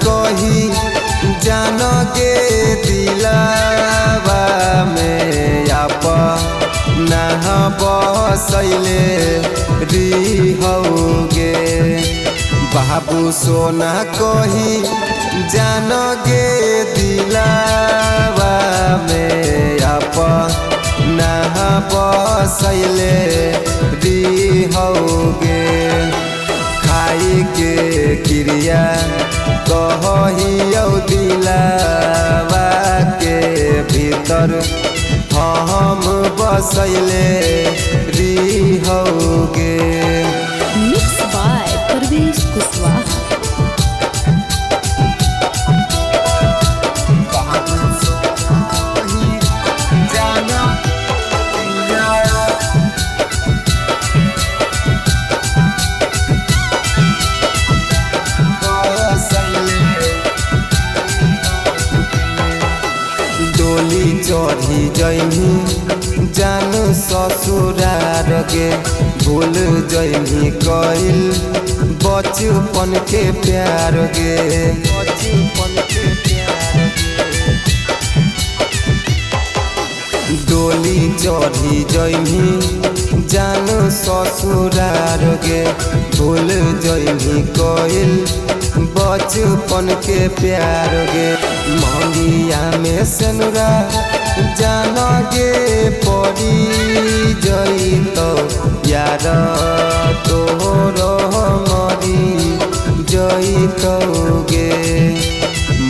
कही जान गे दिलावा में अपना बसैले रिहौगे बाबू सोना कही जान गे दिलावा में अपना बसैले रिहौगे खाई के क्रिया कहियो दिलावा के भीतर हम बसैले रिहौगे। Mix by Parvesh Kushwaha. डोली चढ़ी जइनी जान ससुरार गे भूल जइनी कइल बचपन के प्यार गे बचपन के प्यार गे। डोली चढ़ी जइनी जान ससुरार गे भूल जइनी कइल बचपन के प्यार गे मंगिया में सेनुरा जान गे पड़ी जइतो यार तोहर मरी जइतो गे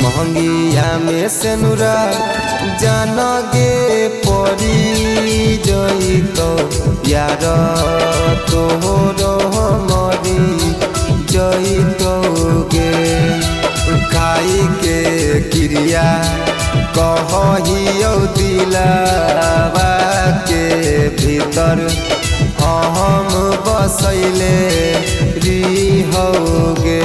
मंगिया में सेनुरा जान गे पड़ी जइतो यार तोहर मरी जइतोगे खाई के क्रिया कहियो दिलावा के भीतर हम बसैले रिहौगे।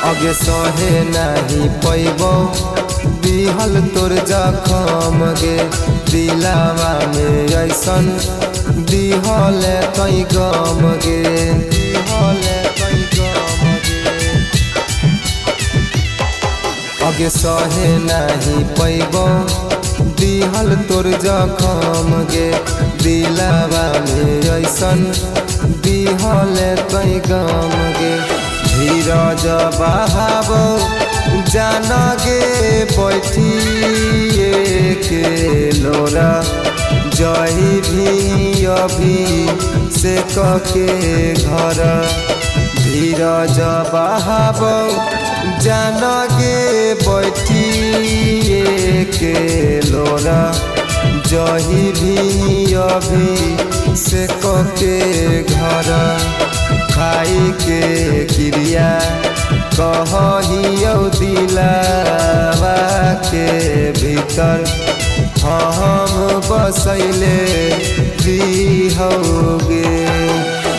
अगे सहे नहीं पैबो दिहल तोर जखम गे दिलावा में ऐसन दिहल कई गम गे दिहल कई गम गे। अगे सहे नहीं पैबो दिहल तोर जखम गे दिलावा में ऐसन दिहल कई गम गे। धीरज बहाव जान गे बैठिए के लोरा जही भी अभी से के घर धीरज बहाव जान गे बैठिए के लोरा जही भी अभी से के घर खाई के क्रिया कहियो दिलावा के भीतर हम बसैले रिहौगे।